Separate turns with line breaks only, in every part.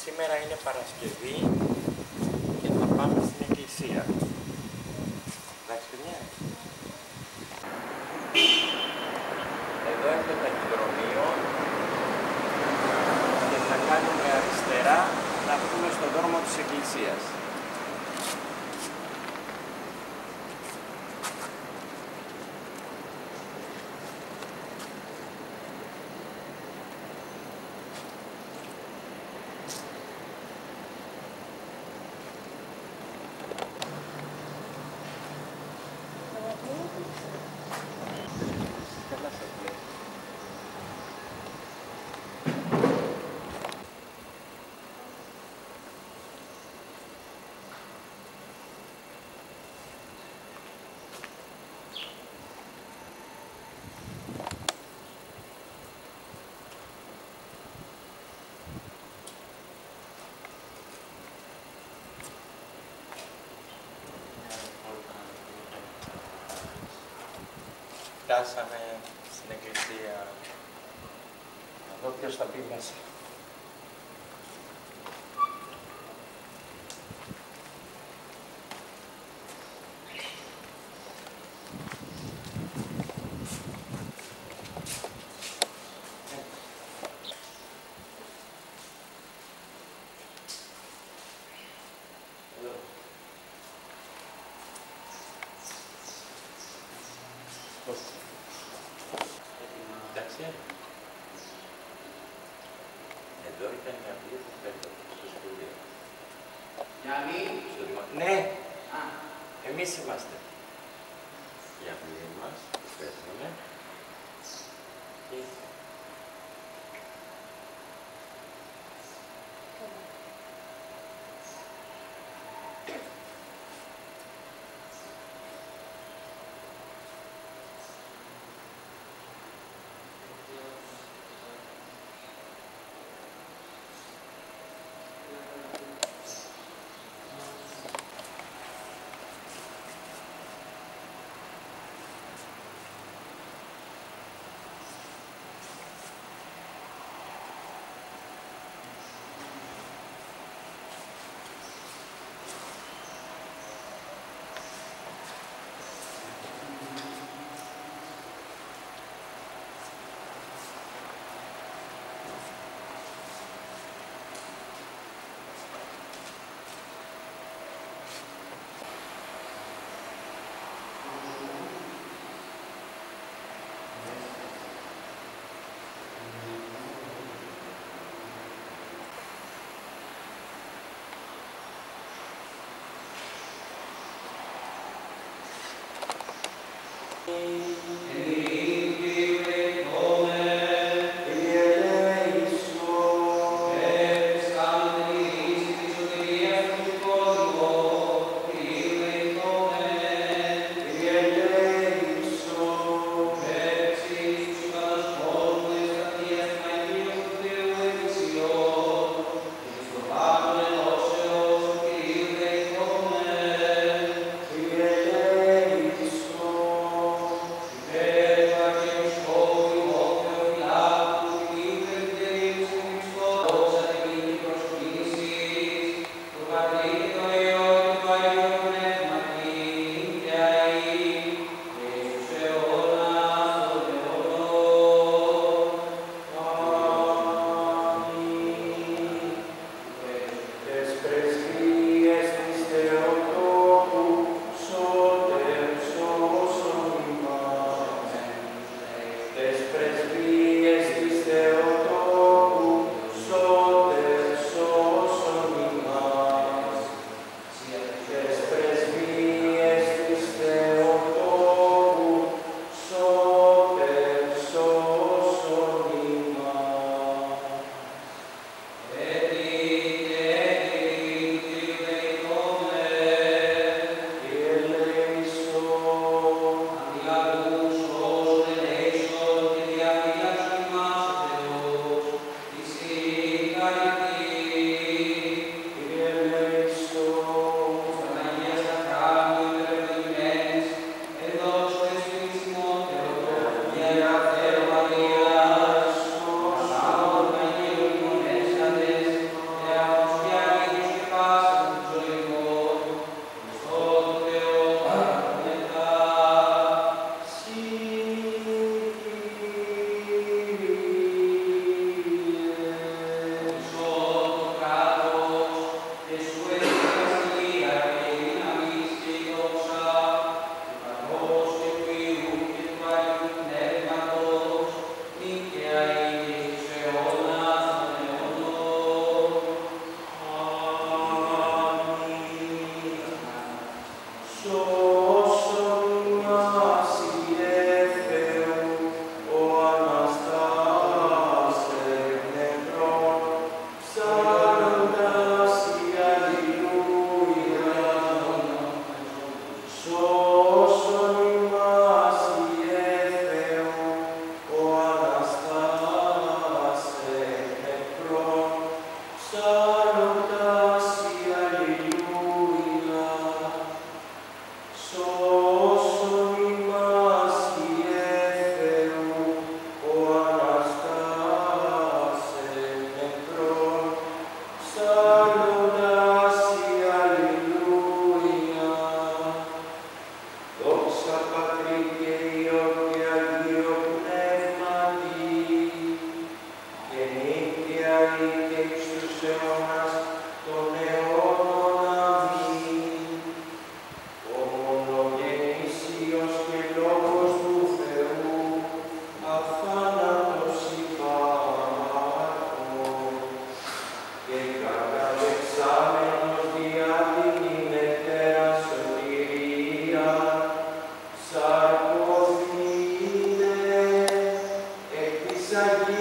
Σήμερα είναι Παρασκευή και θα πάμε στην εκκλησία. Εντάξει, παιδιά. Εδώ είναι το ταχυδρομείο και θα κάνουμε αριστερά να βγούμε στον δρόμο της εκκλησίας. Φτάσαμε στην εκκλησία. Να δω ποιος θα μπει μέσα. Εντάξει. Εδώ ήταν η αυλή που πέτω στο σχολείο.
Γιάννη.
Ναι, εμείς είμαστε. Η αυλή μας που πέταμε.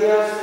Χριστός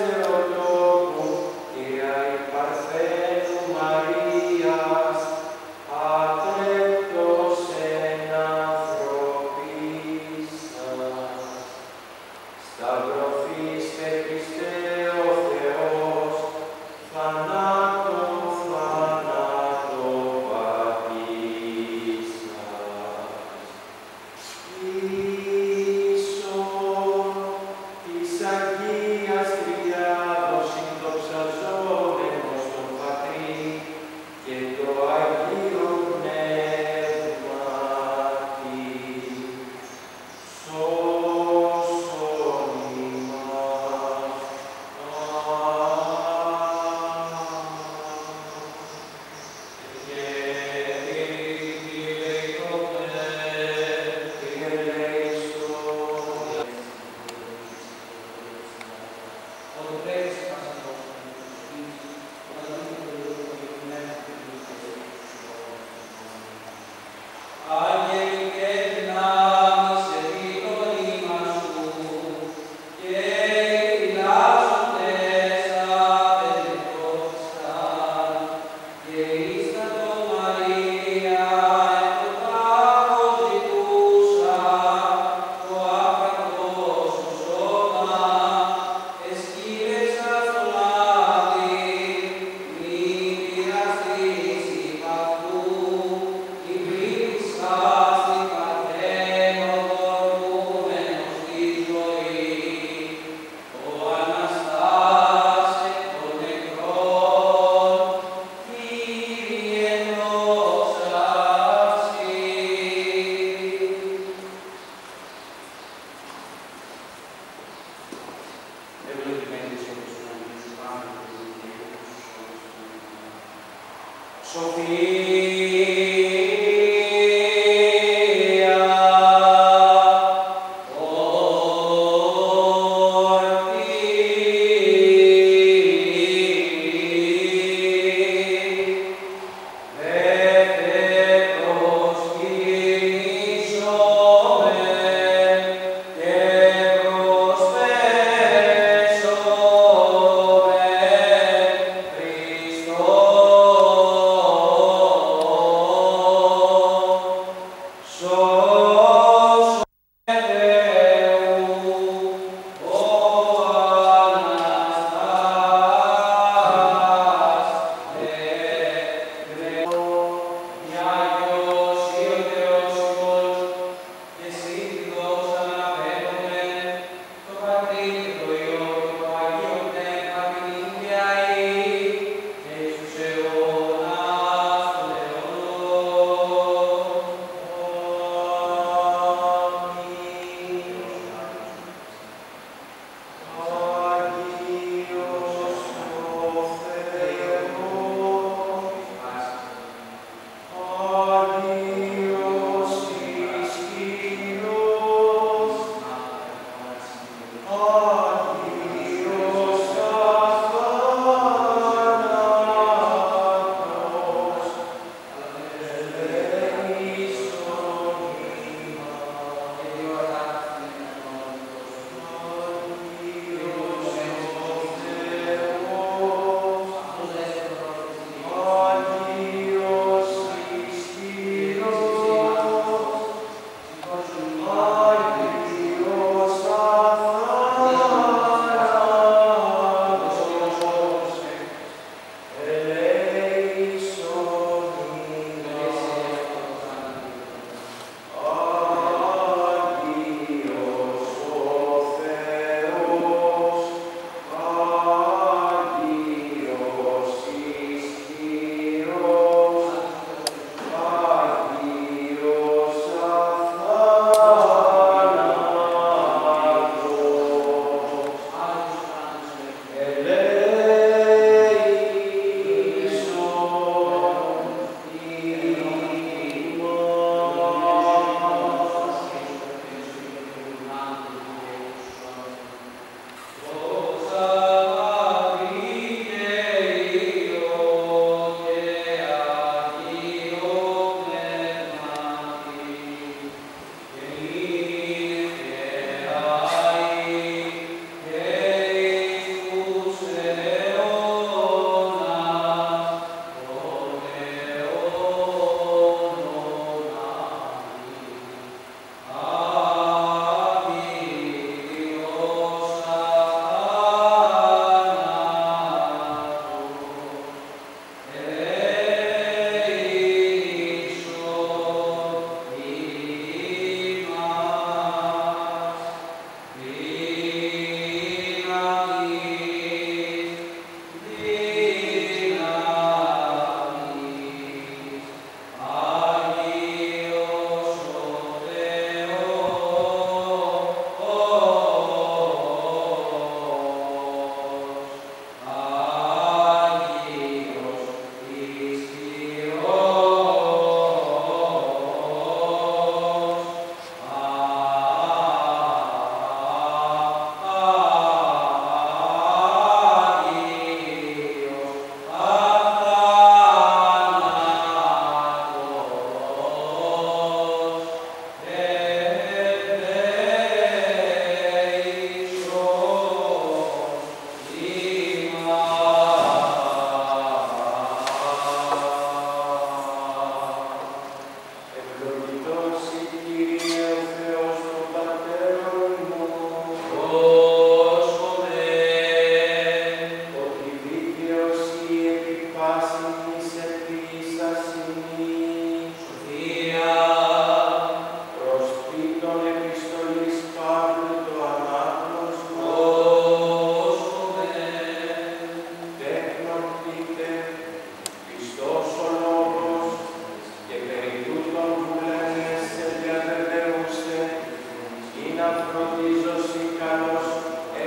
φροντίζωση καλώς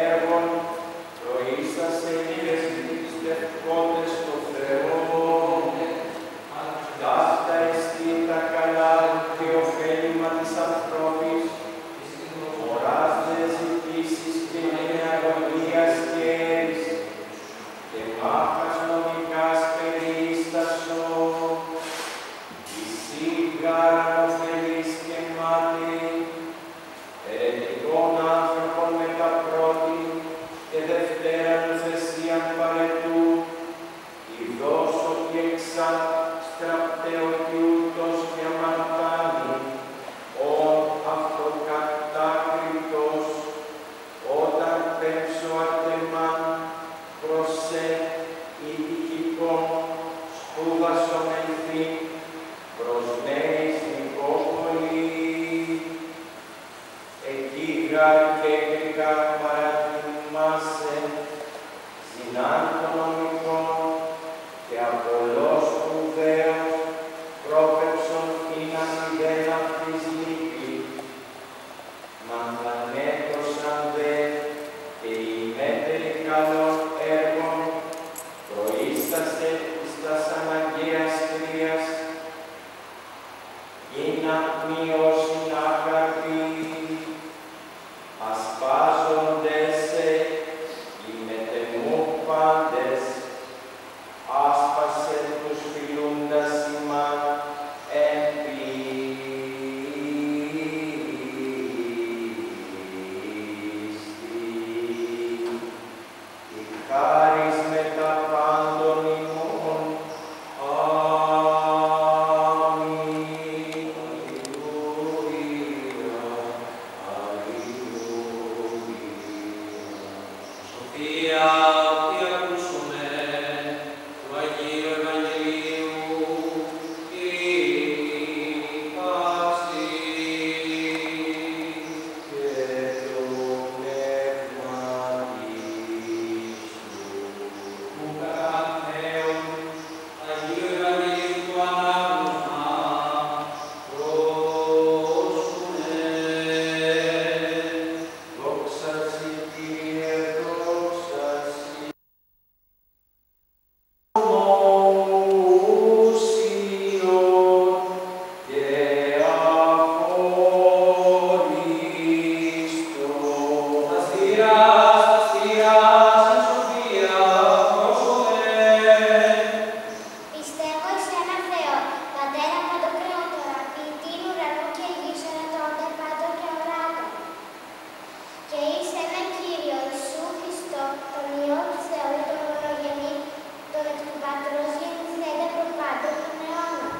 έργων, προείστασε γύρες πιστευκότες στο Θεό. Ταύτα εστί τα καλά και ωφέλιμα της ανθρώπης, φοράς δε ζητήσεις και νεαγωνίας και έρης, και μάχας νομικάς περίστασο, εσύ γάραν ωφελής και μάτι, ερετικών άνθρωπων με τα πρώτη και δευτέραν θεσίαν παρετού, ειδώσω και εξά στραπτεωτιούτος και αμαρτάνει, ον αυτοκατάκριτος, όταν πέμψω αρτεμάν προς σε ηθικικών σπούδασον ελθύ, προς νέης Νικόπολη. Εκεί γάρ και έκρικα παρατιμάσαι, συνάντων νομικών και Απολός σπουδαίος, πρόπεψον είναν ιδέν αυτής λύπη. Μαντανέτωσαν δε και οι μέτεροι καλών έργων, προείσταστε εις τας αναγκαίας κρίας, είνα μειώσιν άκαρποι, ασπάζονται σε οι μετεμού πάντες, άσπασε τους φιλούντας ημάν εν πίστη. Η χάρις με τα πάντων ημών. Αμήν. Αλληλούια. Αλληλούια.
Σοφία, τι ακούσουμε, του Αγίου Ευαγγελίου, η πάση.
Και το πνεύματι
Που καθέων, Αγίου Ευαγγελίου του ανάγνωσμα, πρόσουμε.
δόξα σοι, Κύριε, δόξα σοι. Ομούσιον και αφορίστον.
Αστηράς, σαν Σοφία, πρόσουμε.
Πιστεύω εις έναν Θεό, Πατέρα Παντοκρεότορα, ποιητήν ουρανού και γης ερωτώντα πάντων και οράτων. Και εις έναν Κύριο Ιησού Χριστό, τον Υιό του Θεού, τον μονογενή, τον εκ του Πατρός γεννηθέντα προπάντων των αιώνων.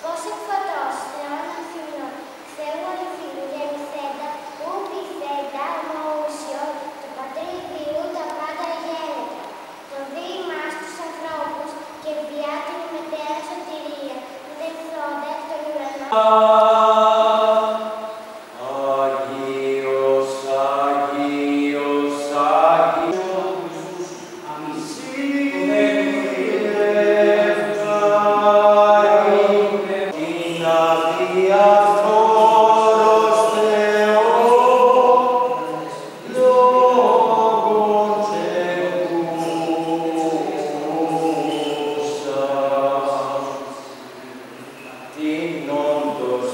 Φως εκ φωτός, Θεόν αμφιμνών, Θεού αληθινού γεννηθέντα, ου πληθέντα ομοούσιον, το Πατρί Υιού τα πάντα γένετα. Το δι ημάς τους ανθρώπους και διά την μετέρα σωτηρία, δεχθόντα εκ των ουρανών.
Άγιος, Άγιος, Άγιος, την αδιαφόρος Θεός, λόγον τεκούσας, την όντως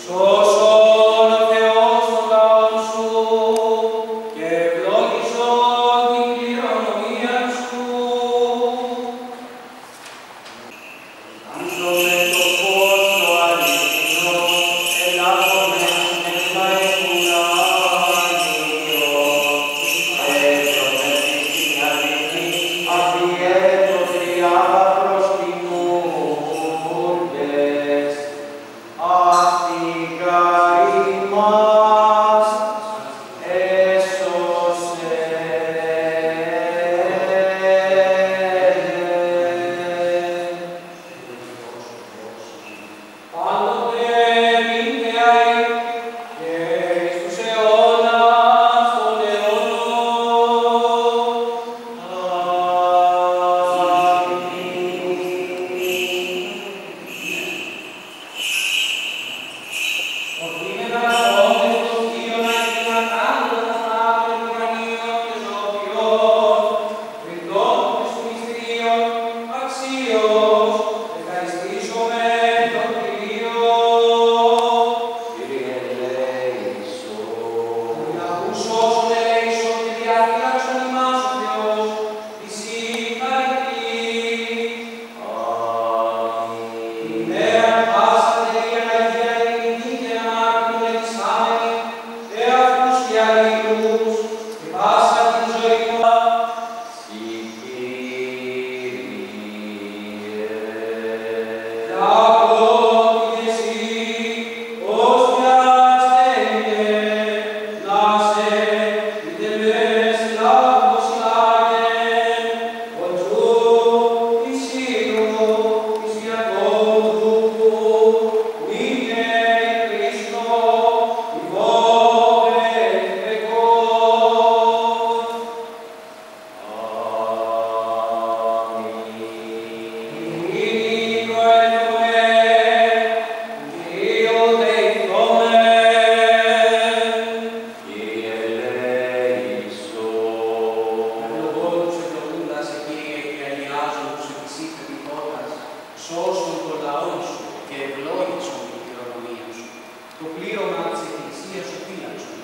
Σώσον ο Θεός τον λαό σου και ευλόγησον την κληρονομία σου.
Άνσομαι το φως το αληθινό, ελάβομαι πνεύμα ουράνιο. Έζομαι την αληθή, αφιέτω τριάδα προσκυνούντες. Αστικάρι μας έσωσε.
Πάντοτε νικαίοι και εις τους αιώνας των αιώνων. Ορθήμεν αναγόντες των θείων αγγελικάτων των άπλων ουρανίων και ζωοποιών, ρητών του Χριστού μυστηρίων, αξίως, ευχαριστήσομεν τον Κυρίον.
Κύριε ελέησον.
Ακούσον ελέησον και διαφύλαξον ημάς ο Θεός, εσύ χαρητή.
Αμήν.
Ημέρα πάσα τελεία Αγία Ελληνική και ανάρτητον ετισάμενη, εαυτούς και αλλήλους, και πάσα την ζωή μας.
Συ Κύριε.
Λάβω και εσύ, ως διαστέλνε, να σε ιδεμές λάβος λάγε, ο Τζου Ισίδου, Ισιακόν Δούκου, μήνε Χριστό, υβόβε εκόν. Σώσον τον λαό σου και ευλόγησον την κληρονομία σου. Το πλήρωμα της Εκκλησίας σου φύλαξον.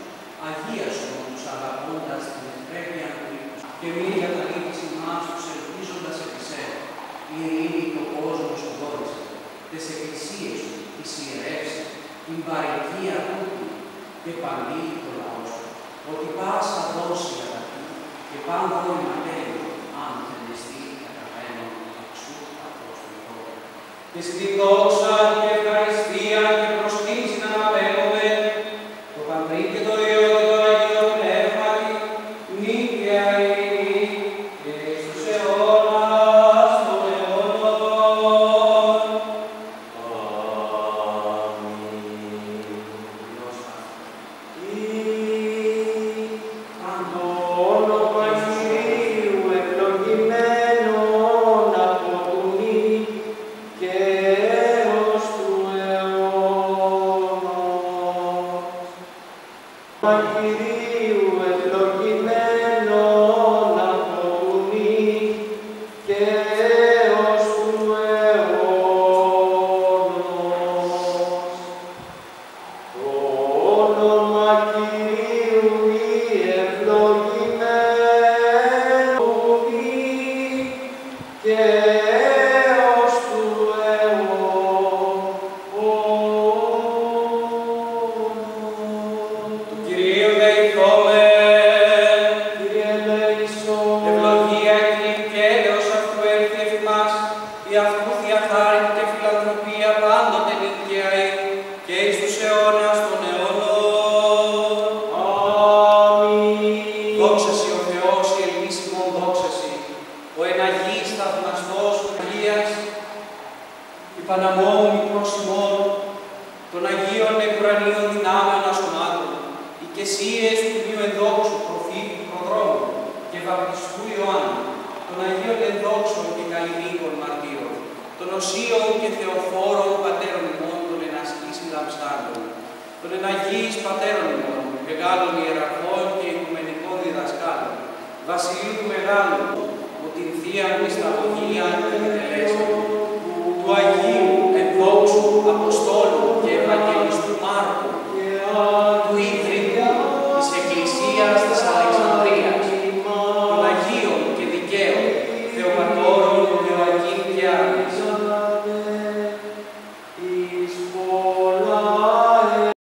Αγίασον τους αγαπώντας την ευπρέπεια του ύψους. Και μη καταλήψει μας τους ελπίζοντας επί σένα. Η ειρήνη το κόσμο σου δόρισε. Τες εκκλησίες σου, τις ιερεύσεις, την παροικία τούτου και πανίγει το λαό σου. Ότι πάσα δώσει αγαθή και πάντα δόημα τέλειο, αν δεν εστί καταβαίνον εξού αποστολικό. Και στη δόξα και ευχαριστία και προσκύνηση να αναπέμπουμε, το Πατρί και το Υιό και το Αγίο Πνεύματι, νίκαια ειρήνη και εις τους αιώνας των αιώνων.
Το όνομα Κυρίου ευλογημένον από του νη και έως του αιώνος. Όνομα Κυρίου ευλογημένον από του νη και έως του αιώνος. Το όνομα Κυρίου ευλογημένου και έως του αιώνος.
Του Κυρίου δεηθόμεν,
Κύριε ελέησον.
ευλογία εκκλήν και έλεος αυτού έλθει εφ' μας, η αυτού θεία χάρη και φιλανθρωπία πάντοτε νικαίοι και εις τους αιώνας των αιώνων.
Αμήν.
Δόξα σοι ο Θεός, η ελπίς ημών δόξα σοι, ο εν Αγίης θαυμαστός του Αγίας, η Παναμόμου μικρός ημών, των Αγίων εκουρανίων δυνάμεων ασχονάτων, οι κεσίες του Τιμίου ενδόξου προφήτου προδρόμου και βαπτιστού Ιωάννου, των Αγίων ενδόξων και καλλινίκων μαρτύρων, των οσίων και θεοφόρων πατέρων ημών των ενασκήσει λαμψάντων, των εναγίης πατέρων ημών, μεγάλων ιεραρχών και οικουμενικών διδασκάλων, βασιλείου του Μεγάλου, που την Θεία Μυσταγωγία επιτελέσαμε, του Αγίου ενδόξου Αποστόλου και Ευαγγελιστού Παναγία